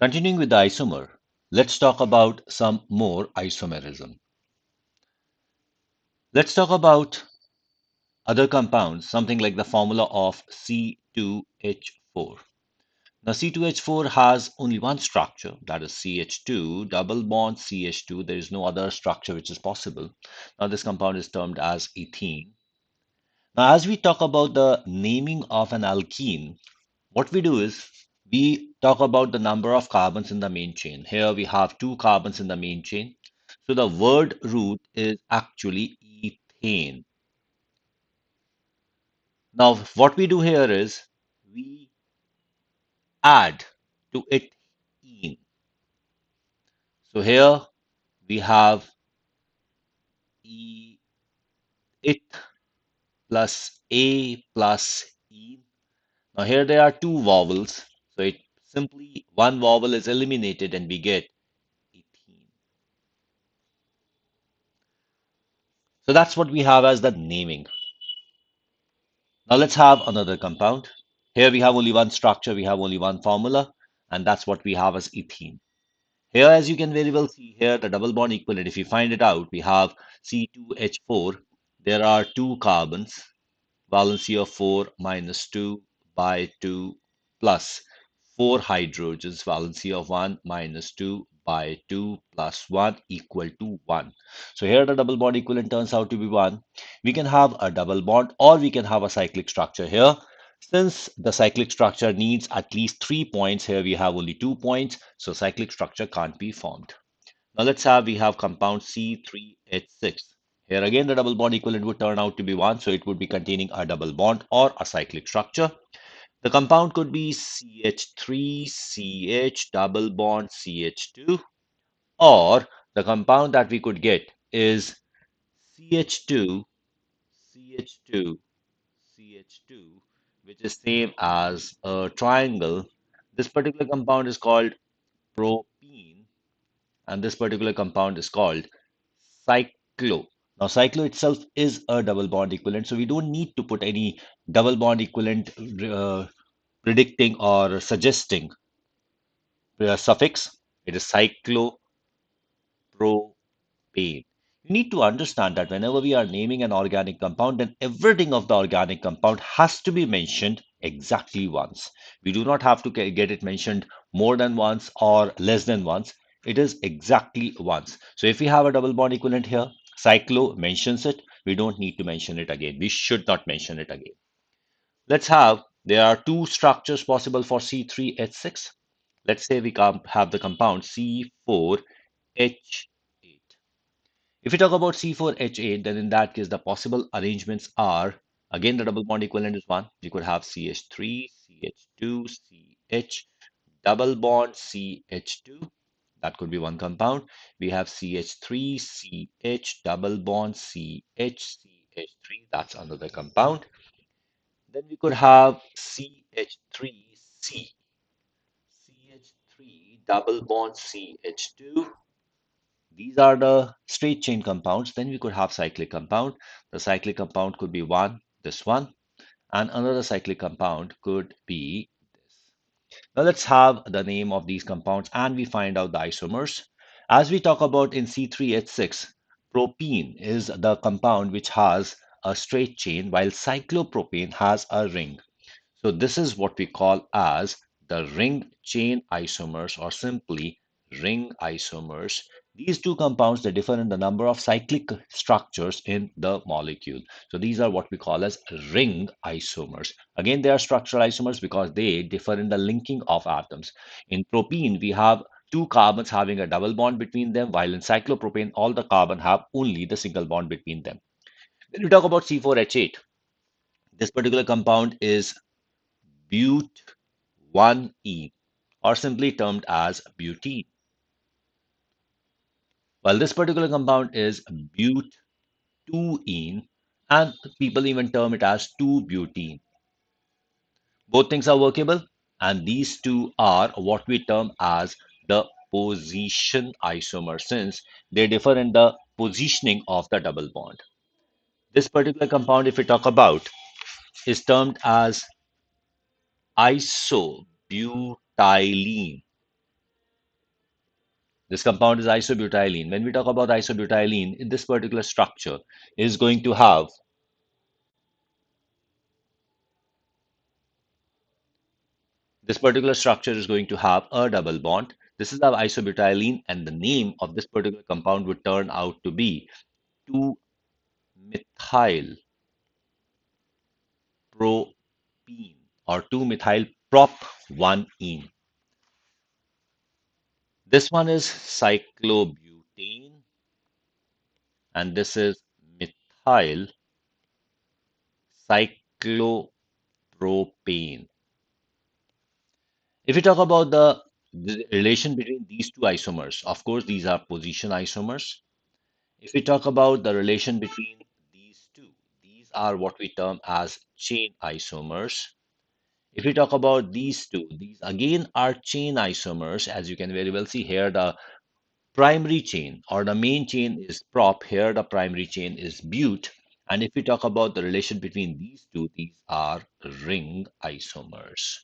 Continuing with the isomer, let's talk about some more isomerism. Let's talk about other compounds, something like the formula of C2H4. Now, C2H4 has only one structure, that is CH2, double bond CH2. There is no other structure which is possible. Now, this compound is termed as ethene. Now, as we talk about the naming of an alkene, what we do is we talk about the number of carbons in the main chain. Here we have two carbons in the main chain. So the word root is actually ethane. Now, what we do here is we add to it ene. So here we have e it plus a plus e. Now here there are two vowels, so it simply one vowel is eliminated and we get ethene. So that's what we have as the naming. Now let's have another compound. Here we have only one structure, we have only one formula, and that's what we have as ethene. Here, as you can very well see here, the double bond equivalent, if you find it out, we have C2H4. There are two carbons, valency of 4 minus 2 by 2 plus 4 hydrogens, valency of 1 minus 2 by 2 plus 1 equal to 1. So here the double bond equivalent turns out to be 1. We can have a double bond or we can have a cyclic structure here. Since the cyclic structure needs at least 3 points, here we have only 2 points, so cyclic structure can't be formed. Now let's have we have compound C3H6. Here again the double bond equivalent would turn out to be 1, so it would be containing a double bond or a cyclic structure. The compound could be CH3, CH, double bond CH2, or the compound that we could get is CH2, CH2, CH2, which is same as a triangle. This particular compound is called propene, and this particular compound is called cyclo. Now, cyclo itself is a double bond equivalent, so we don't need to put any double bond equivalent predicting or suggesting suffix. It is cyclopropane. You need to understand that whenever we are naming an organic compound, then everything of the organic compound has to be mentioned exactly once. We do not have to get it mentioned more than once or less than once. It is exactly once. So if we have a double bond equivalent here, cyclo mentions it. We don't need to mention it again. We should not mention it again. Let's have, there are two structures possible for C3H6. Let's say we have the compound C4H8. If we talk about C4H8, then in that case, the possible arrangements are, again, the double bond equivalent is 1. We could have CH3, CH2, CH, double bond CH2. That could be one compound. We have CH3, CH, double bond CH, CH3. That's another compound. Then we could have CH3C, CH3, double bond CH2. These are the straight chain compounds. Then we could have cyclic compound. The cyclic compound could be one, this one, and another cyclic compound could be this. Now let's have the name of these compounds and we find out the isomers. As we talk about in C3H6, propene is the compound which has a straight chain while cyclopropane has a ring. So this is what we call as the ring chain isomers or simply ring isomers. These two compounds they differ in the number of cyclic structures in the molecule. So these are what we call as ring isomers. Again, they are structural isomers because they differ in the linking of atoms. In propene, we have two carbons having a double bond between them, while in cyclopropane, all the carbon have only the single bond between them. When we talk about C4H8, this particular compound is but1e, or simply termed as butene. While this particular compound is but2ene, and people even term it as 2-butene. Both things are workable, and these two are what we term as the position isomer since they differ in the positioning of the double bond. This particular compound, if we talk about, is termed as isobutylene. This compound is isobutylene. When we talk about isobutylene, in this particular structure is going to have this particular structure is going to have a double bond. This is our isobutylene, and the name of this particular compound would turn out to be 2-methyl propene or 2-methyl prop 1-ene. This one is cyclobutane, and this is methyl cyclopropane. If we talk about the relation between these two isomers, of course, these are position isomers. If we talk about the relation between these two, these are what we term as chain isomers. If we talk about these two, these again are chain isomers. As you can very well see here, the primary chain or the main chain is prop. Here, the primary chain is bute. And if we talk about the relation between these two, these are ring isomers.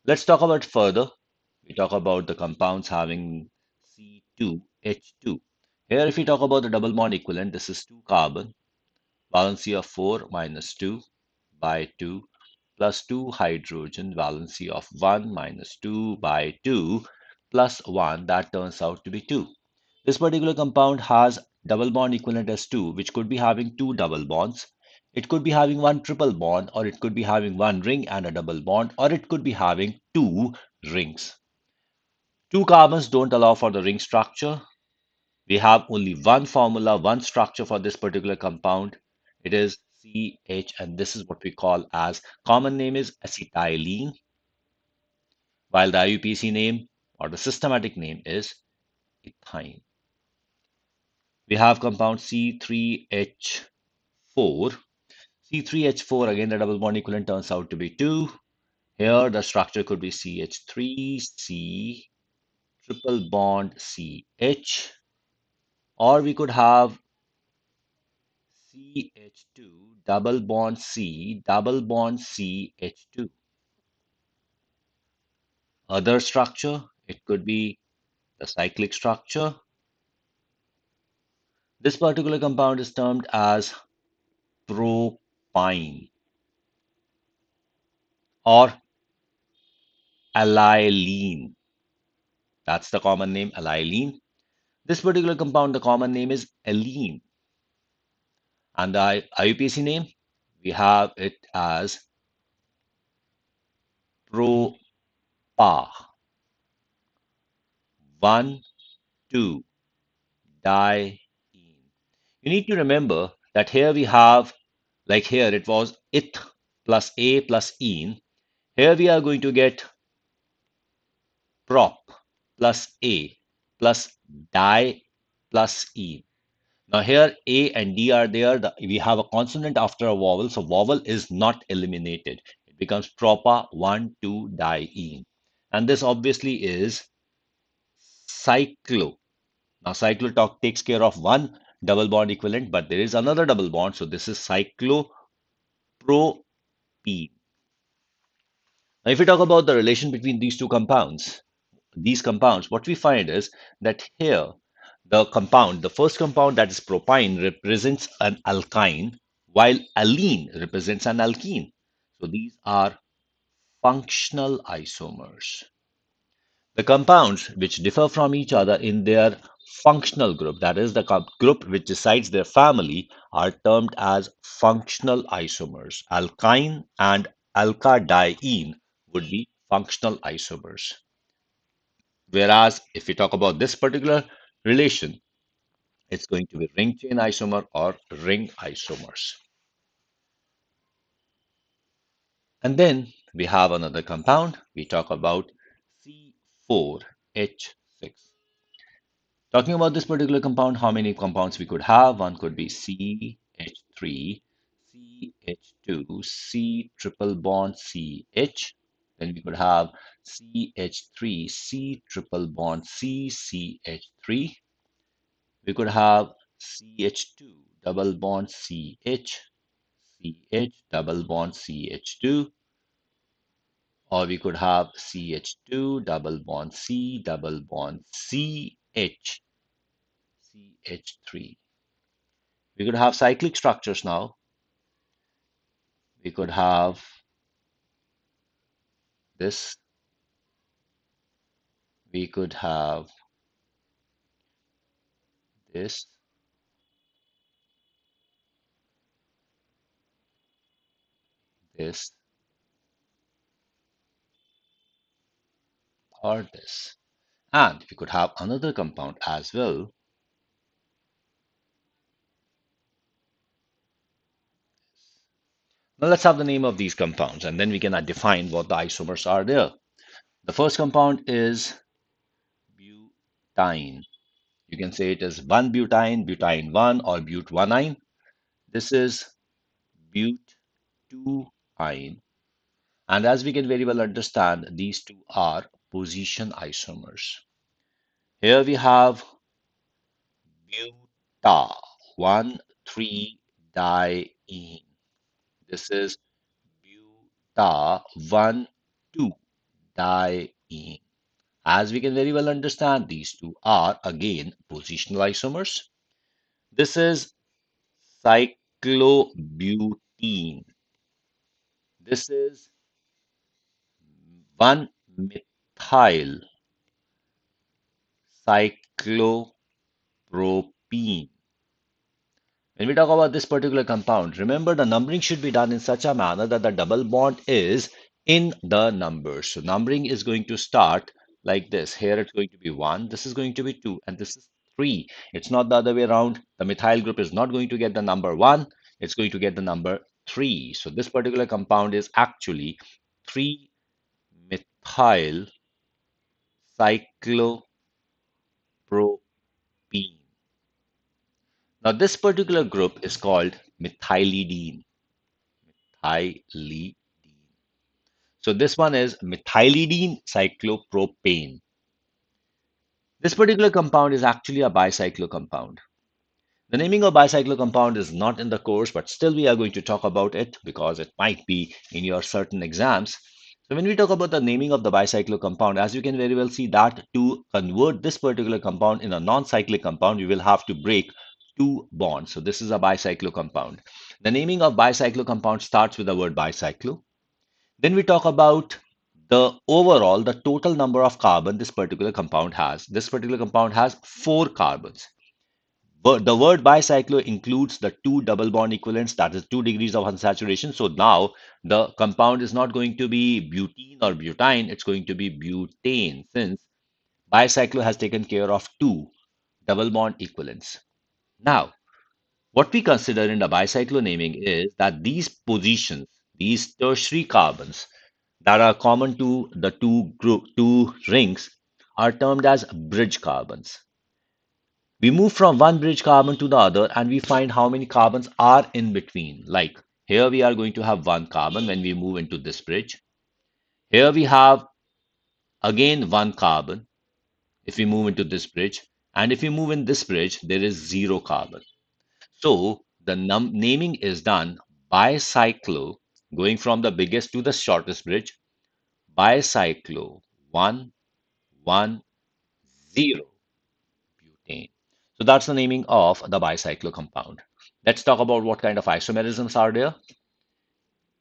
Let's talk about further. We talk about the compounds having C2H2. Here, if we talk about the double bond equivalent, this is 2 carbon, valency of 4 minus 2 by 2 plus 2 hydrogen, valency of 1 minus 2 by 2 plus 1, that turns out to be 2. This particular compound has double bond equivalent as 2, which could be having two double bonds. It could be having one triple bond, or it could be having one ring and a double bond, or it could be having two rings. Two carbons don't allow for the ring structure. We have only one formula, one structure for this particular compound. It is CH, and this is what we call as common name is acetylene, while the IUPAC name or the systematic name is ethyne. We have compound C3H4. C3H4, again, the double bond equivalent turns out to be 2. Here, the structure could be CH3C, triple bond CH, or we could have CH2, double bond C, double bond CH2. Other structure, it could be the cyclic structure. This particular compound is termed as propine or alylene. That's the common name, alylene. This particular compound, the common name is alene. And the IUPAC name, we have it as propa, 1,2 diene. You need to remember that here we have, like here it was ith plus a plus ene. Here we are going to get prop plus a plus di plus e. Now here A and D are there. We have a consonant after a vowel, so vowel is not eliminated. It becomes propa 1,2 diene. And this obviously is cyclo. Now cyclo talk takes care of one double bond equivalent, but there is another double bond, so this is cyclopropene. Now if we talk about the relation between these compounds, what we find is that here the first compound that is propine represents an alkyne, while alene represents an alkene. So these are functional isomers. The compounds which differ from each other in their functional group, that is the group which decides their family, are termed as functional isomers. Alkyne and alkadiene would be functional isomers. Whereas if we talk about this particular relation, it's going to be ring chain isomer or ring isomers. And then we have another compound. We talk about C4H6. Talking about this particular compound, how many compounds we could have? One could be CH3, CH2, C triple bond CH. Then we could have CH3, C triple bond C, CH3. We could have CH2, double bond CH, CH, double bond CH2, or we could have CH2, double bond C, double bond CH. CH3. We could have cyclic structures now. We could have this. We could have this, this, or this. And we could have another compound as well. Now let's have the name of these compounds and then we can define what the isomers are there. The first compound is butane. You can say it as 1-butene, butane 1, or but-1-ine. This is but-2-ine. And as we can very well understand, these two are position isomers. Here we have buta 1,3-diene. This is buta 1,2-diene. As we can very well understand, these two are again positional isomers. This is cyclobutene. This is 1-methyl cyclopropene. When we talk about this particular compound, remember the numbering should be done in such a manner that the double bond is in the numbers. So numbering is going to start like this. Here it's going to be 1, this is going to be 2, and this is 3. It's not the other way around. The methyl group is not going to get the number 1, it's going to get the number 3. So this particular compound is actually 3-methyl cyclopropene. Now, this particular group is called methylidene. Methylidene. So this one is methylidene cyclopropane. This particular compound is actually a bicyclo compound. The naming of bicyclo compound is not in the course, but still we are going to talk about it because it might be in your certain exams. So when we talk about the naming of the bicyclo compound, as you can very well see that to convert this particular compound in a non-cyclic compound, we will have to break two bonds. So this is a bicyclo compound. The naming of bicyclo compound starts with the word bicyclo. Then we talk about the total number of carbon this particular compound has. This particular compound has 4 carbons. But the word bicyclo includes the two double bond equivalents, that is 2 degrees of unsaturation. So now the compound is not going to be butene or butane, it's going to be butane since bicyclo has taken care of two double bond equivalents. Now, what we consider in the bicyclo naming is that these positions, these tertiary carbons that are common to the two rings are termed as bridge carbons. We move from one bridge carbon to the other and we find how many carbons are in between. Like here we are going to have 1 carbon when we move into this bridge. Here we have again 1 carbon if we move into this bridge. And if we move in this bridge, there is 0 carbon. So the naming is done bicyclo, going from the biggest to the shortest bridge. Bicyclo 1,1,0 butane. So that's the naming of the bicyclo compound. Let's talk about what kind of isomerisms are there.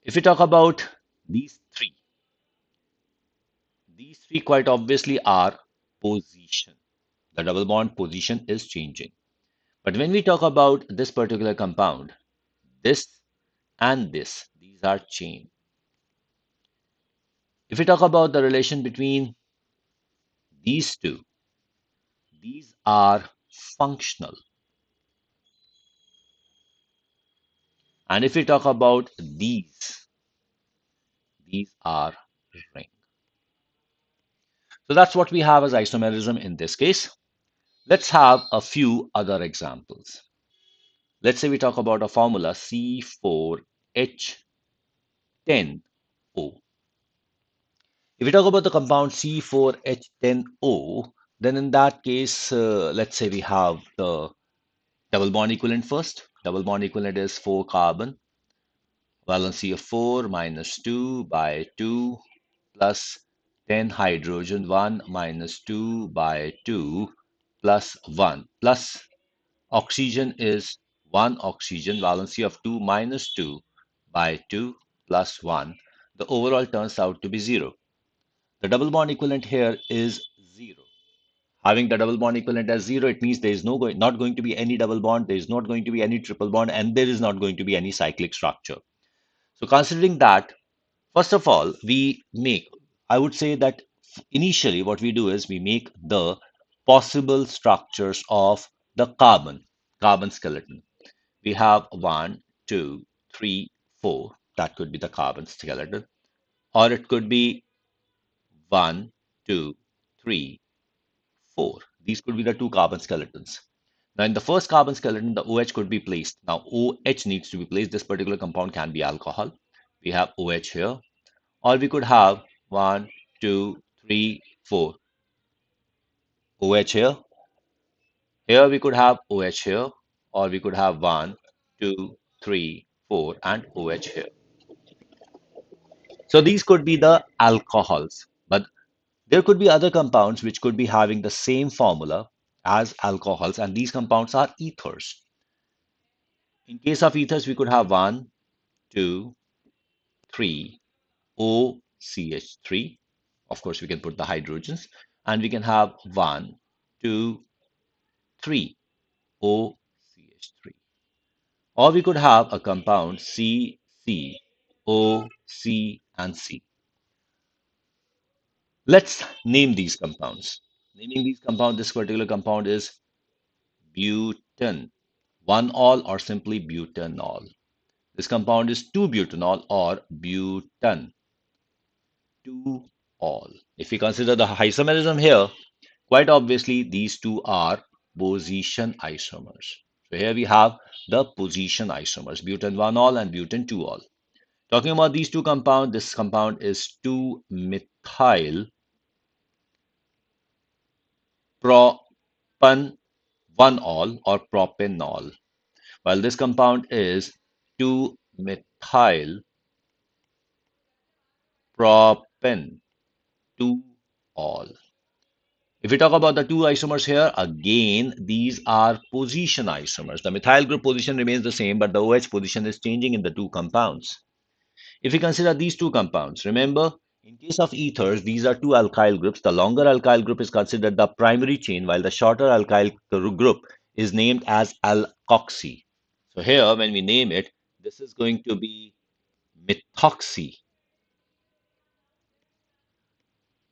If we talk about these three, these three quite obviously are position. The double bond position is changing. But when we talk about this particular compound, this and this, these are chain. If we talk about the relation between these two, these are functional. And if we talk about these are ring. So that's what we have as isomerism in this case. Let's have a few other examples. Let's say we talk about a formula C4H10O. If we talk about the compound C4H10O, then in that case, let's say we have the double bond equivalent first. Double bond equivalent is 4 carbon. Valency of 4 minus 2 by 2 plus 10 hydrogen 1 minus 2 by 2 plus 1 plus oxygen is 1 oxygen, valency of 2 minus 2 by 2 plus 1. The overall turns out to be 0. The double bond equivalent here is 0. Having the double bond equivalent as 0, it means there is not going to be any double bond, there is not going to be any triple bond, and there is not going to be any cyclic structure. So considering that, first of all, I would say that initially what we do is we make the possible structures of the carbon skeleton. We have one, two, three, four. That could be the carbon skeleton. Or it could be one, two, three, four. These could be the two carbon skeletons. Now, in the first carbon skeleton, the OH could be placed. Now, OH needs to be placed. This particular compound can be alcohol. We have OH here. Or we could have one, two, three, four. OH here. Here we could have OH here. Or we could have one, two, three, four, and OH here. So these could be the alcohols. But there could be other compounds which could be having the same formula as alcohols, and these compounds are ethers. In case of ethers, we could have one, two, three, OCH3. Of course, we can put the hydrogens, and we can have one, two, three, OCH3. Or we could have a compound C, C, O, C, and C. Let's name these compounds. Naming these compounds, this particular compound is butane, one all or simply butanol. This compound is 2-butanol or butane, 2 all. If we consider the isomerism here, quite obviously these two are position isomers. So here we have the position isomers, butane 1 all and butane 2 all. Talking about these two compounds, this compound is 2-methyl propan 1 all or propanol, while this compound is 2-methyl propan 2 all. If we talk about the two isomers here, again, these are position isomers. The methyl group position remains the same, but the OH position is changing in the two compounds. If we consider these two compounds, remember, in case of ethers, these are two alkyl groups. The longer alkyl group is considered the primary chain, while the shorter alkyl group is named as alkoxy. So here, when we name it, this is going to be methoxy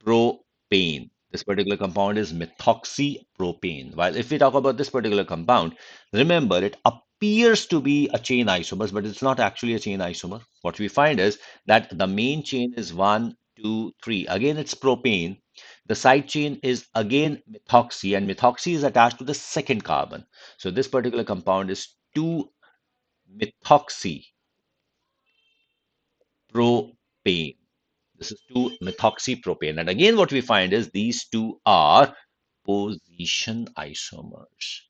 propane. This particular compound is methoxypropane. While if we talk about this particular compound, remember it appears to be a chain isomer, but it's not actually a chain isomer. What we find is that the main chain is one, two, three. Again, it's propane. The side chain is again methoxy, and methoxy is attached to the second carbon. So this particular compound is 2-methoxypropane. This is 2-methoxypropane. And again, what we find is these two are position isomers.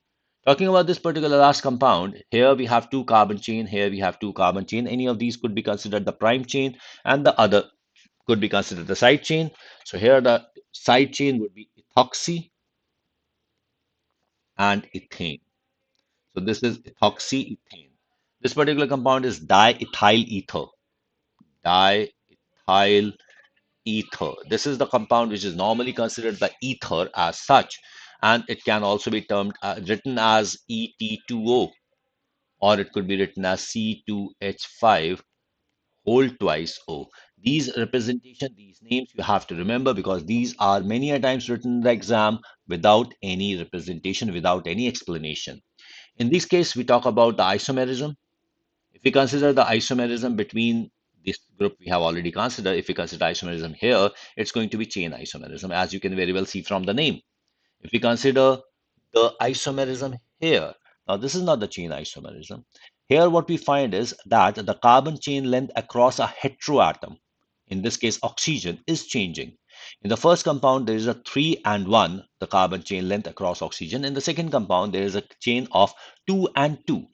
Talking about this particular last compound, here we have two carbon chain, here we have two carbon chain. Any of these could be considered the prime chain, and the other could be considered the side chain. So here the side chain would be ethoxy and ethane. So this is ethoxyethane. This particular compound is diethyl ether. Diethyl ether. This is the compound which is normally considered the ether as such, and it can also be written as Et2O, or it could be written as C2H5 whole twice O. These representation, these names you have to remember because these are many a times written in the exam without any representation, without any explanation. In this case, we talk about the isomerism. If we consider the isomerism between this group we have already considered, if we consider isomerism here, it's going to be chain isomerism, as you can very well see from the name. If we consider the isomerism here, now this is not the chain isomerism. Here, what we find is that the carbon chain length across a heteroatom, in this case oxygen, is changing. In the first compound, there is a 3 and 1, the carbon chain length across oxygen. In the second compound, there is a chain of 2 and 2.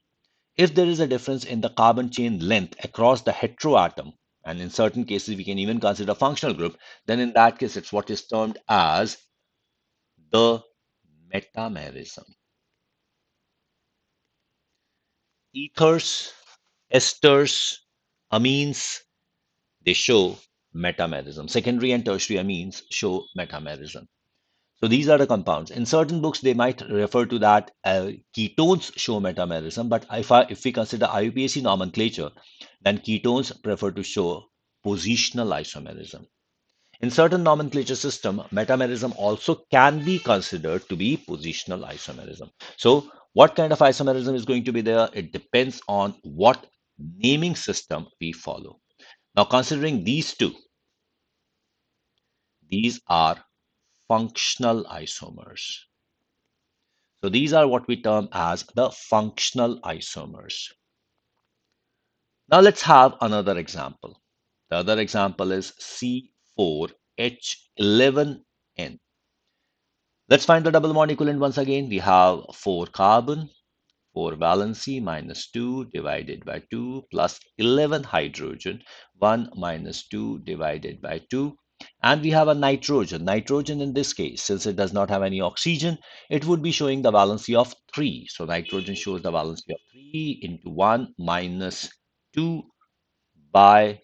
If there is a difference in the carbon chain length across the heteroatom, and in certain cases we can even consider functional group, then in that case it's what is termed as the metamerism. Ethers, esters, amines, they show metamerism. Secondary and tertiary amines show metamerism. So these are the compounds. In certain books, they might refer to that ketones show metamerism, but if we consider IUPAC nomenclature, then ketones prefer to show positional isomerism. In certain nomenclature system, metamerism also can be considered to be positional isomerism. So what kind of isomerism is going to be there? It depends on what naming system we follow. Now, considering these two, these are functional isomers. So these are what we term as the functional isomers. Now let's have another example. The other example is C4H11N. Let's find the double bond equivalent once again. We have 4 carbon, 4 valency minus 2 divided by 2 plus 11 hydrogen, 1 minus 2 divided by 2. And we have a nitrogen. Nitrogen in this case, since it does not have any oxygen, it would be showing the valency of 3. So nitrogen shows the valency of 3 into 1 minus 2 by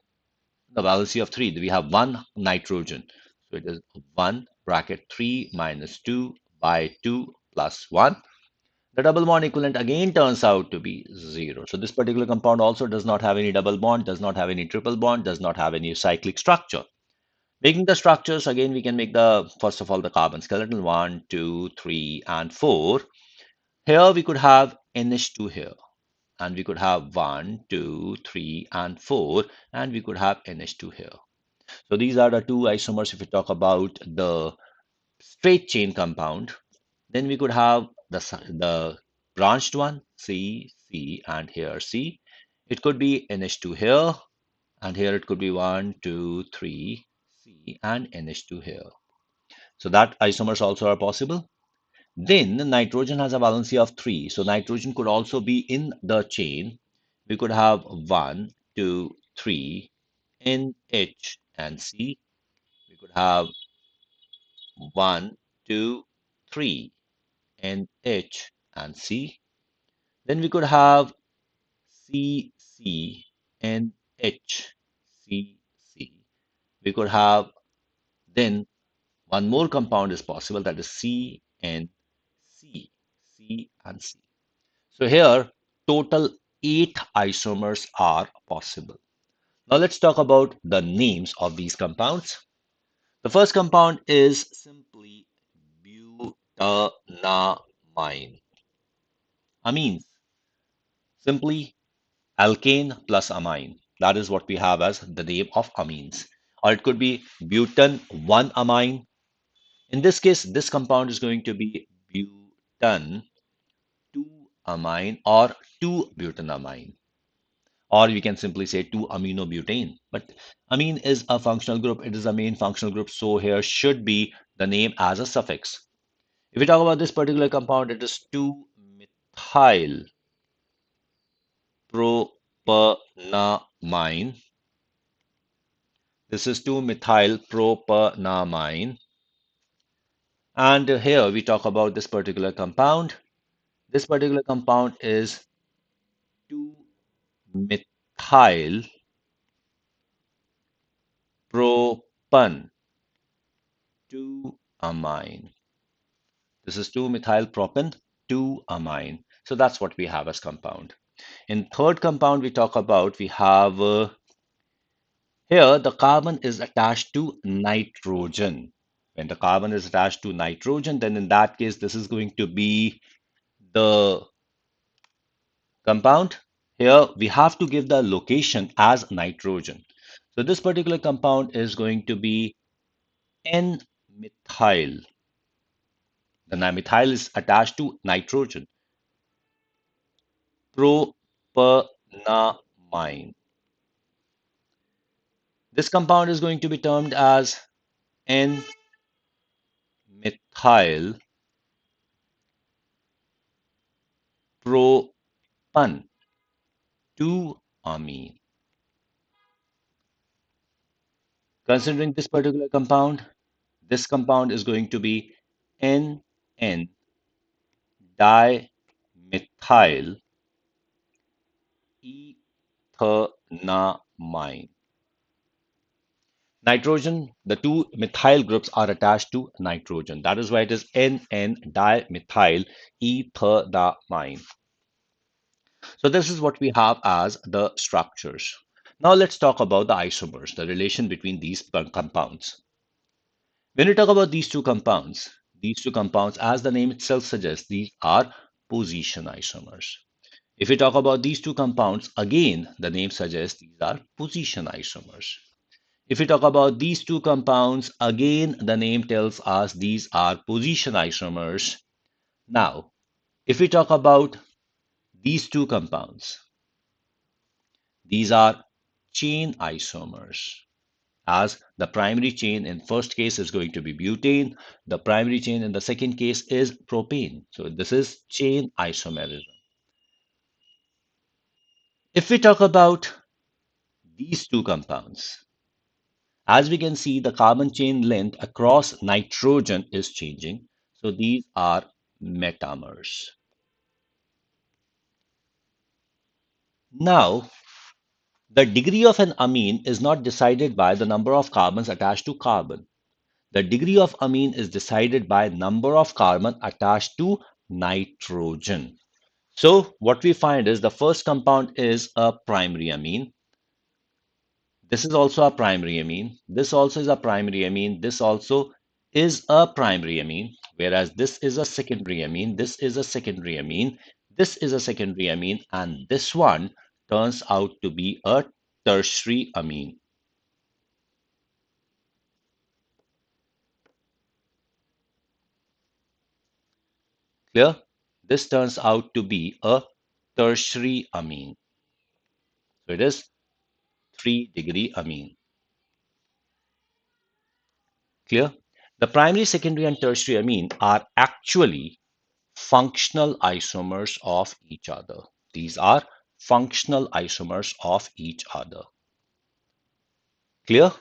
the valency of 3. We have 1 nitrogen. So it is 1 bracket 3 minus 2 by 2 plus 1. The double bond equivalent again turns out to be 0. So this particular compound also does not have any double bond, does not have any triple bond, does not have any cyclic structure. Making the structures, again, we can make the, first of all, the carbon skeleton 1, 2, 3, and 4. Here we could have NH2 here. And we could have 1, 2, 3, and 4. And we could have NH2 here. So these are the two isomers if we talk about the straight chain compound. Then we could have the branched one, C, C, and here C. It could be NH2 here, and here it could be 1, 2, 3, C, and NH2 here. So that isomers also are possible. Then nitrogen has a valency of 3, so nitrogen could also be in the chain. We could have 1, 2, 3, NH and C. We could have 1, 2, 3, NH and C. Then we could have C, C, NH, C, C. We could have then one more compound is possible, that is C, N, C, C, and C. So here, total 8 isomers are possible. Now let's talk about the names of these compounds. The first compound is simply butanamine. Amines, simply alkane plus amine. That is what we have as the name of amines. Or it could be butan 1 amine. In this case, this compound is going to be butan 2 amine or 2 butanamine. Or we can simply say 2 aminobutane. But amine is a functional group. It is a main functional group. So here should be the name as a suffix. If we talk about this particular compound, it is 2-methyl propanamine. This is 2-methyl propanamine. And here we talk about this particular compound. This particular compound is 2-methyl propan 2-amine. This is 2-methyl propan 2-amine. So that's what we have as compound. In third compound we talk about, we have here the carbon is attached to nitrogen. When the carbon is attached to nitrogen, then in that case, this is going to be the compound. Here we have to give the location as nitrogen. So this particular compound is going to be N-methyl. The methyl is attached to nitrogen. Propanamine. This compound is going to be termed as N-methyl propan 2-amine. Considering this particular compound, this compound is going to be NN dimethyl ethanamine. Nitrogen, the two methyl groups are attached to nitrogen. That is why it is N dimethyl ethanamine. So this is what we have as the structures. Now let's talk about the isomers, the relation between these compounds. When we talk about these two compounds, as the name itself suggests, these are position isomers. If we talk about these two compounds, again, the name suggests these are position isomers. If we talk about these two compounds, again, the name tells us these are position isomers. Now, if we talk about these two compounds, these are chain isomers. As the primary chain in first case is going to be butane, the primary chain in the second case is propane. So this is chain isomerism. If we talk about these two compounds, as we can see, the carbon chain length across nitrogen is changing. So these are metamers. Now, the degree of an amine is not decided by the number of carbons attached to carbon. The degree of amine is decided by number of carbon attached to nitrogen. So what we find is the first compound is a primary amine. This is also a primary amine. This also is a primary amine. This also is a primary amine, whereas this is a secondary amine. This is a secondary amine. This is a secondary amine, and this one turns out to be a tertiary amine. Clear? This turns out to be a tertiary amine. So it is 3-degree amine. Clear? The primary, secondary, and tertiary amine are actually functional isomers of each other. These are functional isomers of each other. Clear?